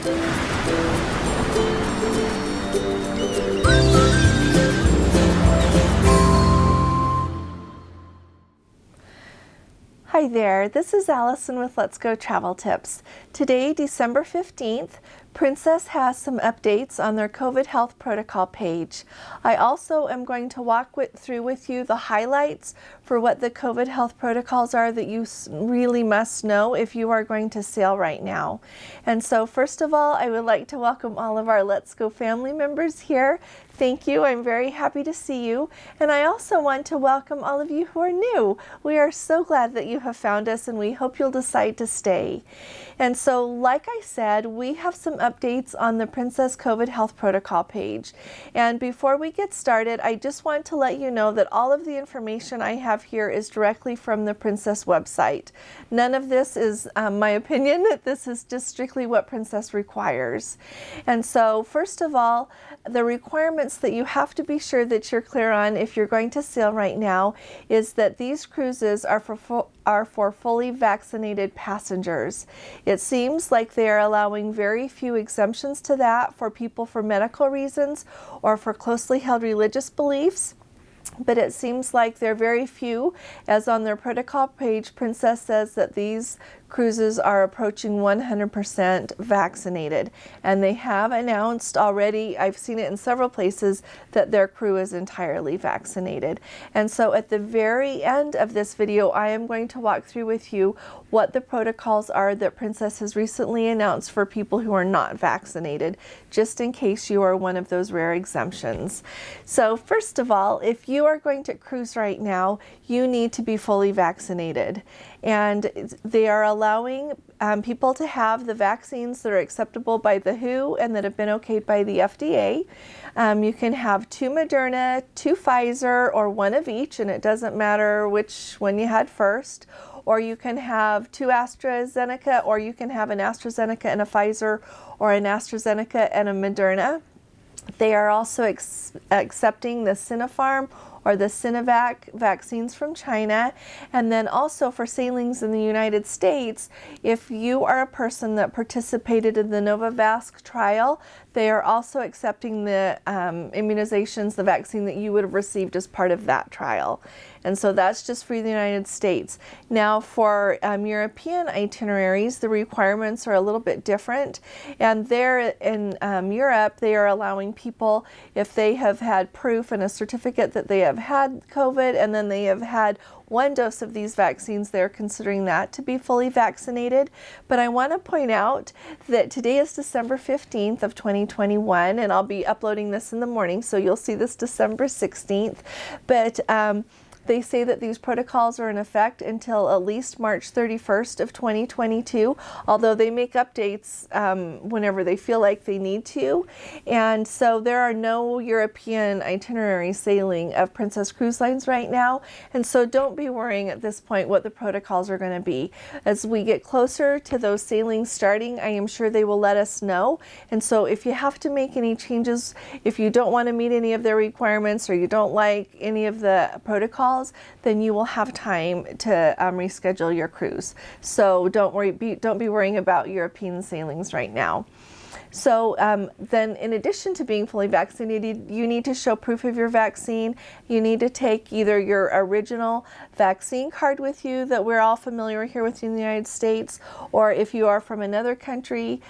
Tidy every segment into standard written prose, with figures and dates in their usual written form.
Hi there, this is Allison with Let's Go Travel Tips. Today, December 15th, Princess has some updates on their COVID health protocol page. I also am going to walk through with you the highlights for what the COVID health protocols are that you really must know if you are going to sail right now. And so first of all, I would like to welcome all of our Let's Go family members here. Thank you. I'm very happy to see you. And I also want to welcome all of you who are new. We are so glad that you have found us and we hope you'll decide to stay. And so, like I said, we have some updates on the Princess COVID Health Protocol page. And before we get started, I just want to let you know that all of the information I have here is directly from the Princess website. None of this is my opinion. This is just strictly what Princess requires. And so, first of all, the requirements that you have to be sure that you're clear on if you're going to sail right now is that these cruises are for fully vaccinated passengers. It seems like they are allowing very few exemptions to that for people for medical reasons or for closely held religious beliefs. But it seems like there are very few, as on their protocol page, Princess says that these cruises are approaching 100% vaccinated. And they have announced already, I've seen it in several places, that their crew is entirely vaccinated. And so at the very end of this video, I am going to walk through with you what the protocols are that Princess has recently announced for people who are not vaccinated, just in case you are one of those rare exemptions. So first of all, if you are going to cruise right now, you need to be fully vaccinated. And they are allowing people to have the vaccines that are acceptable by the WHO and that have been okayed by the FDA. You can have 2 Moderna, 2 Pfizer, or 1 of each, and it doesn't matter which one you had first. Or you can have 2 AstraZeneca, or you can have an AstraZeneca and a Pfizer, or an AstraZeneca and a Moderna. They are also accepting the Sinopharm or the Sinovac vaccines from China. And then also for sailings in the United States, if you are a person that participated in the Novavax trial, they are also accepting the immunizations, the vaccine that you would have received as part of that trial. And so that's just for the United States. Now for European itineraries, the requirements are a little bit different. And there in Europe, they are allowing people, if they have had proof and a certificate that they have had COVID and then they have had 1 dose of these vaccines, they're considering that to be fully vaccinated. But I want to point out that today is December 15th of 2021, and I'll be uploading this in the morning, so you'll see this December 16th. But they say that these protocols are in effect until at least March 31st of 2022, although they make updates whenever they feel like they need to. And so there are no European itinerary sailing of Princess Cruise Lines right now. And so don't be worrying at this point what the protocols are going to be. As we get closer to those sailings starting, I am sure they will let us know. And so if you have to make any changes, if you don't want to meet any of their requirements or you don't like any of the protocols, then you will have time to reschedule your cruise. So don't be worrying about European sailings right now. So then in addition to being fully vaccinated, you need to show proof of your vaccine. You need to take either your original vaccine card with you that we're all familiar here with in the United States, or if you are from another country,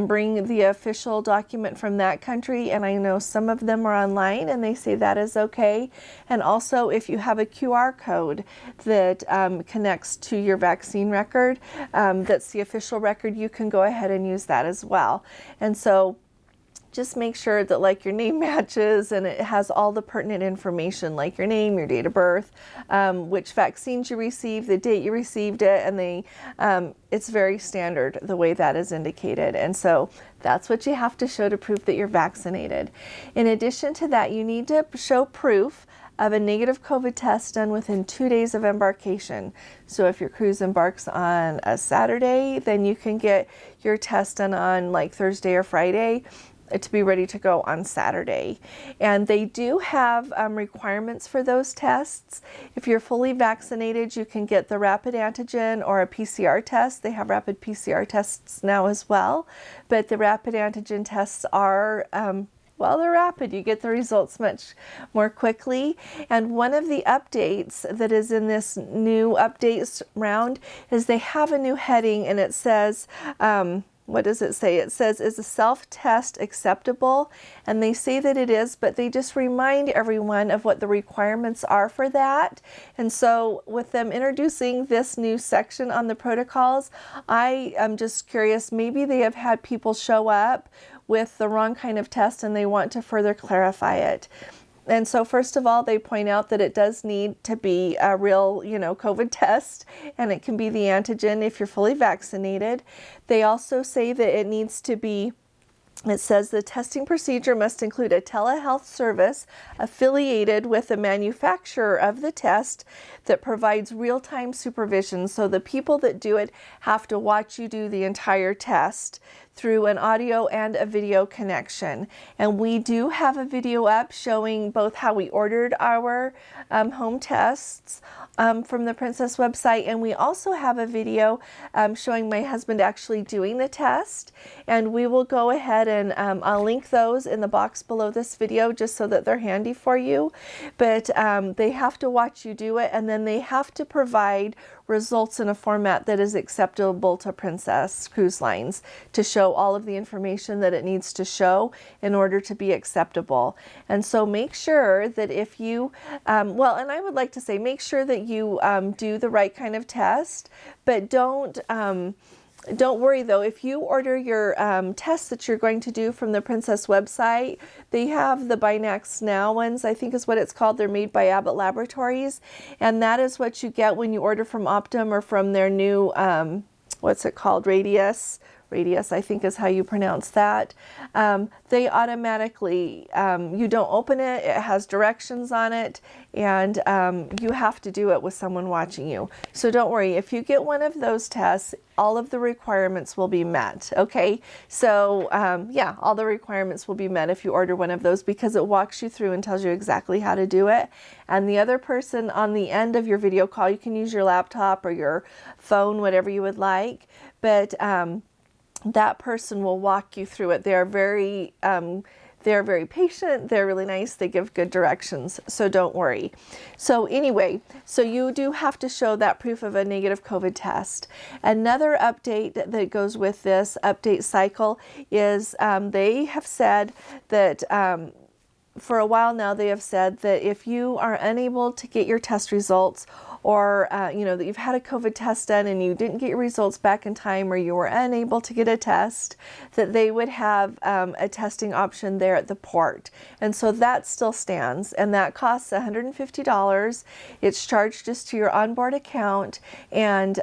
bring the official document from that country. And I know some of them are online and they say that is okay. And also if you have a QR code that connects to your vaccine record, that's the official record, you can go ahead and use that as well. And so just make sure that like your name matches and it has all the pertinent information like your name, your date of birth, which vaccines you received, the date you received it, and it's very standard the way that is indicated. And so that's what you have to show to prove that you're vaccinated. In addition to that, you need to show proof of a negative COVID test done within 2 days of embarkation. So if your cruise embarks on a Saturday, then you can get your test done on like Thursday or Friday to be ready to go on Saturday. And they do have requirements for those tests. If you're fully vaccinated, you can get the rapid antigen or a PCR test. They have rapid PCR tests now as well. but the rapid antigen tests are well, they're rapid. You get the results much more quickly. And one of the updates that is in this new updates round is they have a new heading, and it says, what does it say? It says, is a self-test acceptable? And they say that it is, but they just remind everyone of what the requirements are for that. And so with them introducing this new section on the protocols, I am just curious, maybe they have had people show up with the wrong kind of test and they want to further clarify it. And so first of all, they point out that it does need to be a real, COVID test, and it can be the antigen if you're fully vaccinated. They also say that it needs to be, it says the testing procedure must include a telehealth service affiliated with the manufacturer of the test that provides real-time supervision. So the people that do it have to watch you do the entire test through an audio and a video connection. And we do have a video up showing both how we ordered our home tests from the Princess website, and we also have a video showing my husband actually doing the test. And we will go ahead and I'll link those in the box below this video just so that they're handy for you. But they have to watch you do it, and then they have to provide results in a format that is acceptable to Princess Cruise Lines to show all of the information that it needs to show in order to be acceptable. And so make sure that if you, and I would like to say, make sure that you do the right kind of test, but don't worry though, if you order your tests that you're going to do from the Princess website, they have the Binax Now ones, I think is what it's called. They're made by Abbott Laboratories, and that is what you get when you order from Optum or from their new, what's it called, Radeas, I think is how you pronounce that. They automatically, you don't open it, it has directions on it, and you have to do it with someone watching you. So don't worry, if you get one of those tests, all of the requirements will be met, okay? So yeah, all the requirements will be met if you order one of those, because it walks you through and tells you exactly how to do it. And the other person on the end of your video call, you can use your laptop or your phone, whatever you would like, but that person will walk you through it. They're very patient. They're really nice. They give good directions. So don't worry. So anyway, so you do have to show that proof of a negative COVID test. Another update that goes with this update cycle is they have said that for a while now, they have said that if you are unable to get your test results, or that you've had a COVID test done and you didn't get your results back in time, or you were unable to get a test, that they would have a testing option there at the port. And so that still stands, and that costs $150. It's charged just to your onboard account, and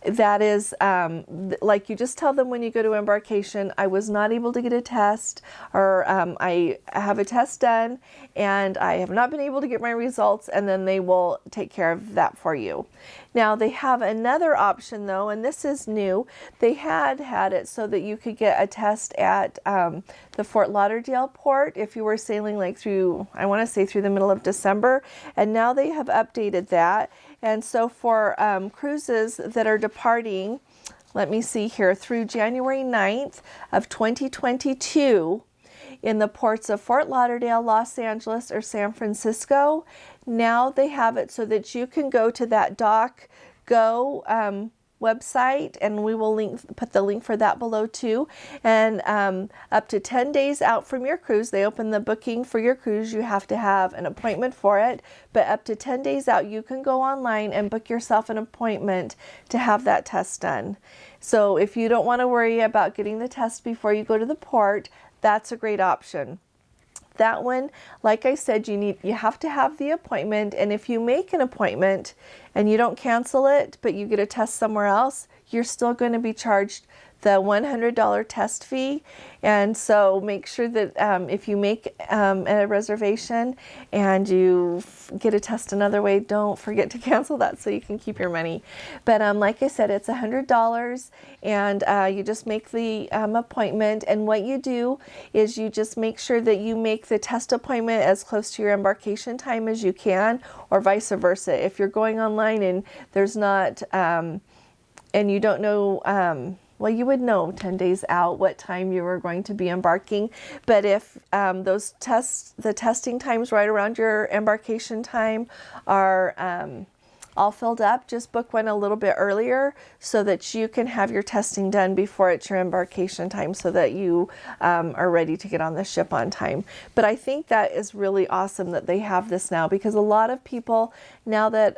that is like, you just tell them when you go to embarkation, I was not able to get a test, or I have a test done and I have not been able to get my results, and then they will take care of that for you. Now they have another option though, and this is new. They had it so that you could get a test at the Fort Lauderdale port if you were sailing like through, I want to say through the middle of December, and now they have updated that. And so for cruises that are departing, let me see here, through January 9th of 2022 in the ports of Fort Lauderdale, Los Angeles, or San Francisco, now they have it so that you can go to that DocGo website, and we will put the link for that below too. And up to 10 days out from your cruise, they open the booking for your cruise. You have to have an appointment for it, but up to 10 days out, you can go online and book yourself an appointment to have that test done. So if you don't want to worry about getting the test before you go to the port, that's a great option. That one, like I said, you have to have the appointment, and if you make an appointment and you don't cancel it, but you get a test somewhere else, you're still going to be charged the $100 test fee. And so make sure that if you make a reservation and you get a test another way, don't forget to cancel that so you can keep your money. But like I said, it's $100, and you just make the appointment. And what you do is you just make sure that you make the test appointment as close to your embarkation time as you can, or vice versa. If you're going online and there's not, and you don't know, well, you would know 10 days out what time you were going to be embarking. But if the testing times right around your embarkation time are all filled up, just book one a little bit earlier so that you can have your testing done before it's your embarkation time, so that you are ready to get on the ship on time. But I think that is really awesome that they have this now, because a lot of people, now that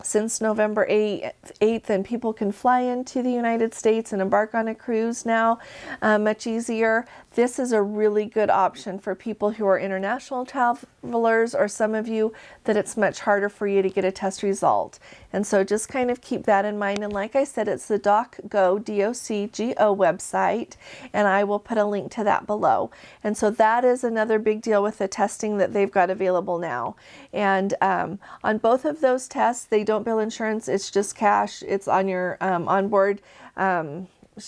since November 8th, and people can fly into the United States and embark on a cruise now much easier. This is a really good option for people who are international travelers, or some of you that it's much harder for you to get a test result. And so just kind of keep that in mind. And like I said, it's the DocGo, D-O-C-G-O website, and I will put a link to that below. And so that is another big deal with the testing that they've got available now. And on both of those tests, they don't bill insurance. It's just cash. It's on your onboard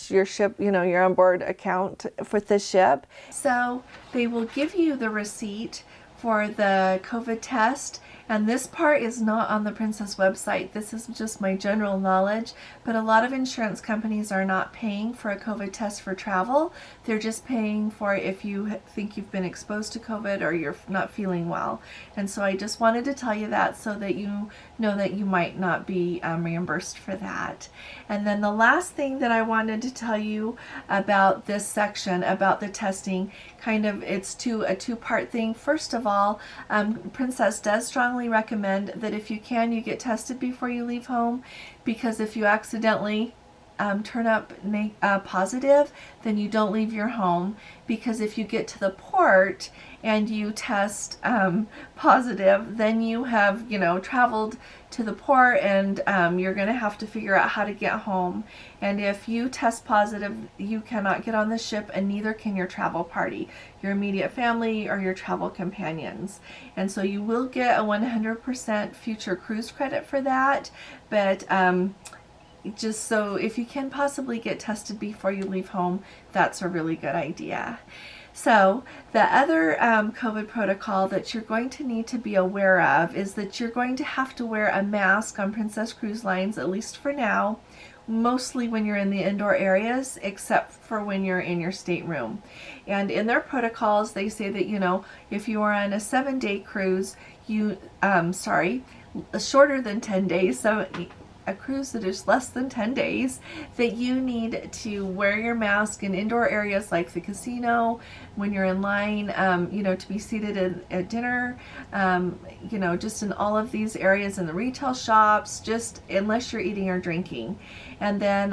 your ship, your onboard account for the ship. So they will give you the receipt for the COVID test, and this part is not on the Princess website. This is just my general knowledge, but a lot of insurance companies are not paying for a COVID test for travel. They're just paying for if you think you've been exposed to COVID or you're not feeling well. And so I just wanted to tell you that, so that you know that you might not be reimbursed for that. And then the last thing that I wanted to tell you about this section, about the testing, it's a two-part thing. First of all, Princess does strongly recommend that if you can, you get tested before you leave home, because if you accidentally turn up positive, then you don't leave your home. Because if you get to the port and you test positive, then you have traveled to the port, and you're going to have to figure out how to get home. And if you test positive, you cannot get on the ship, and neither can your travel party, your immediate family, or your travel companions. And so you will get a 100% future cruise credit for that, but just so if you can possibly get tested before you leave home, that's a really good idea. So the other COVID protocol that you're going to need to be aware of is that you're going to have to wear a mask on Princess Cruise Lines, at least for now, mostly when you're in the indoor areas, except for when you're in your stateroom. And in their protocols, they say that, if you are on a 7-day cruise, shorter than 10 days, so a cruise that is less than 10 days, that you need to wear your mask in indoor areas like the casino, when you're in line, to be seated at dinner, just in all of these areas, in the retail shops, just unless you're eating or drinking. And then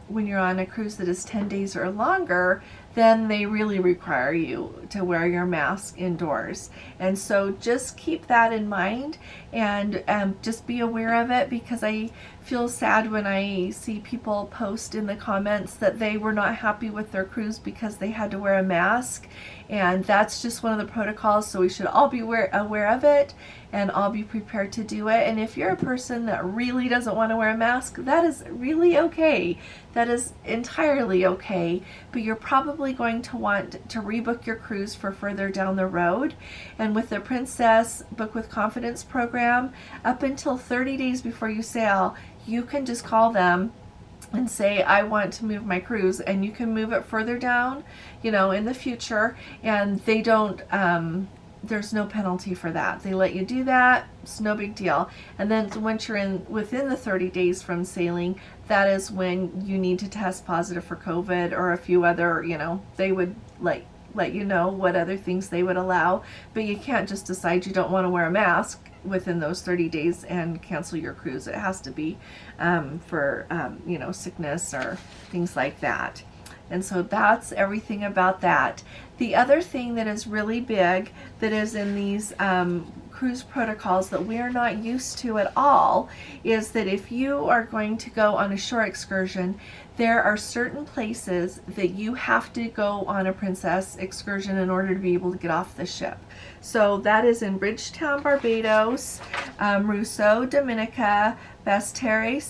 when you're on a cruise that is 10 days or longer, then they really require you to wear your mask indoors. And so just keep that in mind, and just be aware of it, because I feel sad when I see people post in the comments that they were not happy with their cruise because they had to wear a mask. And that's just one of the protocols, so we should all be aware of it, and all be prepared to do it. And if you're a person that really doesn't want to wear a mask, that is really okay. That is entirely okay, but you're probably going to want to rebook your cruise for further down the road. And with the Princess Book with Confidence program, up until 30 days before you sail, you can just call them and say, I want to move my cruise, and you can move it further down, in the future, and they don't, there's no penalty for that. They let you do that. It's no big deal. And then once you're within the 30 days from sailing, that is when you need to test positive for COVID, or a few other, they would let you know what other things they would allow. But you can't just decide you don't want to wear a mask within those 30 days and cancel your cruise. It has to be for sickness or things like that. And so that's everything about that. The other thing that is really big that is in these cruise protocols that we are not used to at all is that if you are going to go on a shore excursion, there are certain places that you have to go on a Princess excursion in order to be able to get off the ship. So that is in Bridgetown, Barbados, Rousseau, Dominica, Bastere,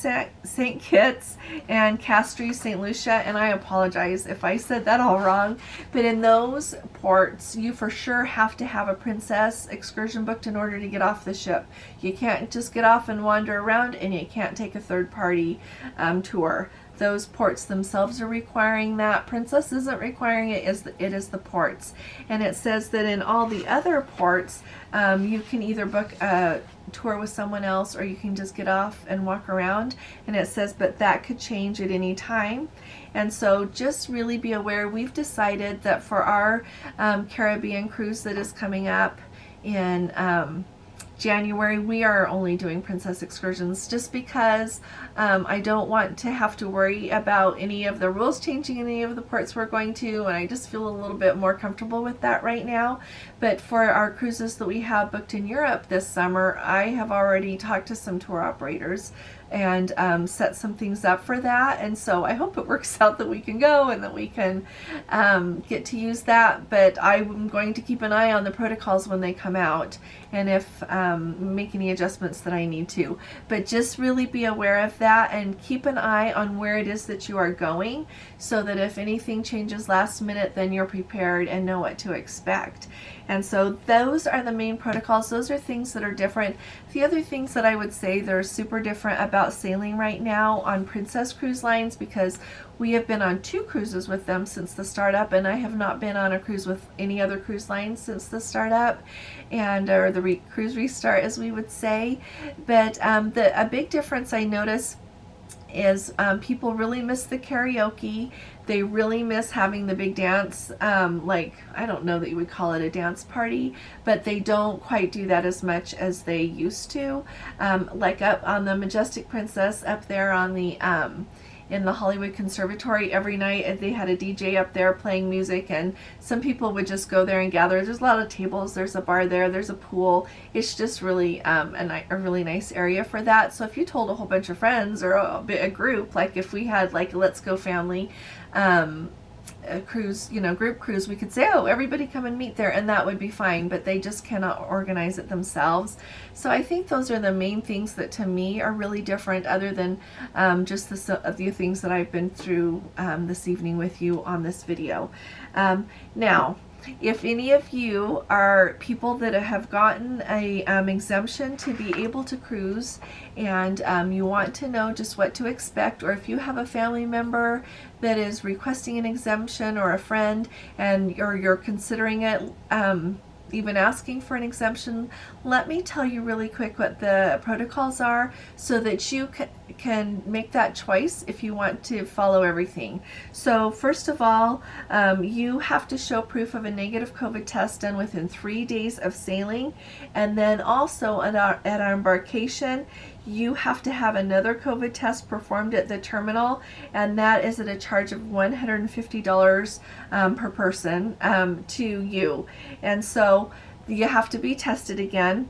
St. Kitts, and Castries, St. Lucia, and I apologize if I said that all wrong, but in those ports you for sure have to have a Princess excursion booked in order to get off the ship. You can't just get off and wander around, and you can't take a third-party tour. Those ports themselves are requiring that. Princess isn't requiring it, it is the ports. And it says that in all the other ports, you can either book a tour with someone else or you can just get off and walk around. And it says, but that could change at any time. And so just really be aware. We've decided that for our Caribbean cruise that is coming up in January, we are only doing Princess excursions just because I don't want to have to worry about any of the rules changing in any of the ports we're going to, and I just feel a little bit more comfortable with that right now. But for our cruises that we have booked in Europe this summer, I have already talked to some tour operators and set some things up for that, and so I hope it works out that we can go and that we can get to use that. But I'm going to keep an eye on the protocols when they come out, and if make any adjustments that I need to. But just really be aware of that and keep an eye on where it is that you are going, so that if anything changes last minute, then you're prepared and know what to expect. And so those are the main protocols. Those are things that are different. The other things that I would say that are super different about sailing right now on Princess Cruise Lines, because we have been on 2 cruises with them since the startup, and I have not been on a cruise with any other cruise lines since the startup, and or the cruise restart, as we would say. But a big difference I notice is people really miss the karaoke. They really miss having the big dance, like, I don't know that you would call it a dance party, but they don't quite do that as much as they used to. Like up on the Majestic Princess up there on the in the Hollywood Conservatory, every night they had a DJ up there playing music, and some people would just go there and gather. There's a lot of tables, there's a bar there, there's a pool. It's just really a really nice area for that. So if you told a whole bunch of friends or a group, like if we had like a Let's Go family a cruise, group cruise, we could say, oh, everybody come and meet there, and that would be fine, but they just cannot organize it themselves. So I think those are the main things that to me are really different, other than just the things that I've been through this evening with you on this video. Now, if any of you are people that have gotten a exemption to be able to cruise, and you want to know just what to expect, or if you have a family member that is requesting an exemption, or a friend, and you're considering it, even asking for an exemption, let me tell you really quick what the protocols are, so that you can make that choice if you want to follow everything. So first of all, you have to show proof of a negative COVID test done within 3 days of sailing, and then also at our embarkation, you have to have another COVID test performed at the terminal, and that is at a charge of $150 per person to you. And so you have to be tested again.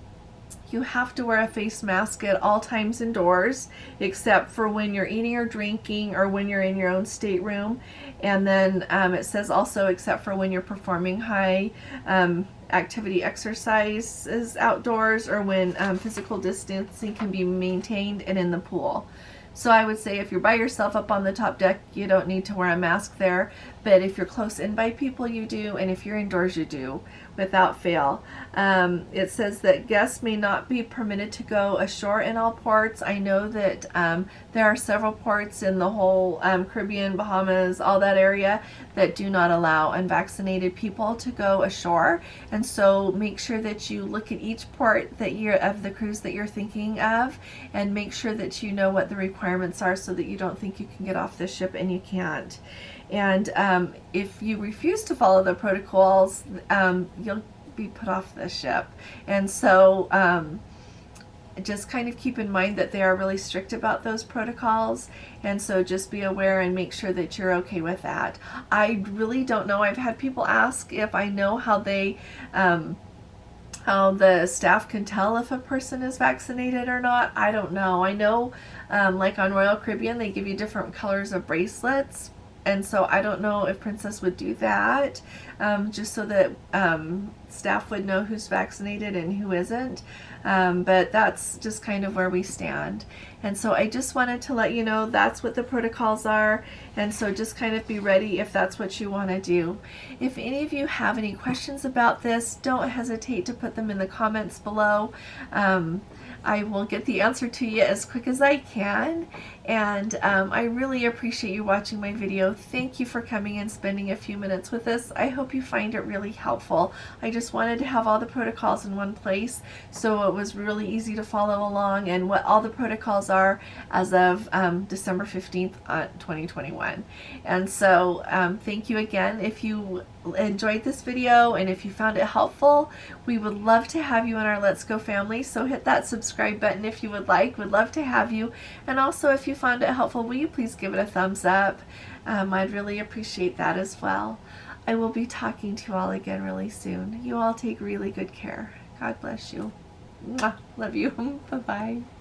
You have to wear a face mask at all times indoors, except for when you're eating or drinking, or when you're in your own stateroom. And then it says also except for when you're performing high activity exercises outdoors, or when physical distancing can be maintained, and in the pool. So I would say if you're by yourself up on the top deck, you don't need to wear a mask there. But if you're close in by people, you do. And if you're indoors, you do, without fail. It says that guests may not be permitted to go ashore in all ports. I know that there are several ports in the whole Caribbean, Bahamas, all that area, that do not allow unvaccinated people to go ashore. And so make sure that you look at each port that of the cruise that you're thinking of, and make sure that you know what the requirements are, so that you don't think you can get off the ship and you can't. And if you refuse to follow the protocols, you'll be put off the ship. And so just kind of keep in mind that they are really strict about those protocols, and so just be aware and make sure that you're okay with that. I really don't know. I've had people ask if I know how they how the staff can tell if a person is vaccinated or not. I don't know. I know like on Royal Caribbean, they give you different colors of bracelets, and so I don't know if Princess would do that, just so that staff would know who's vaccinated and who isn't. But that's just kind of where we stand. And so I just wanted to let you know that's what the protocols are, and so just kind of be ready if that's what you want to do. If any of you have any questions about this, don't hesitate to put them in the comments below. I will get the answer to you as quick as I can, and I really appreciate you watching my video. Thank you for coming and spending a few minutes with us. I hope you find it really helpful. I just wanted to have all the protocols in one place, so it was really easy to follow along and what all the protocols are as of December 15th, 2021. And so thank you again. If you enjoyed this video and if you found it helpful, we would love to have you in our Let's Go family, so hit that subscribe button if you would like. We'd love to have you. And also, if you found it helpful, will you please give it a thumbs up? I'd really appreciate that as well. I will be talking to you all again really soon. You all take really good care. God bless you. Mwah. Love you. Bye-bye.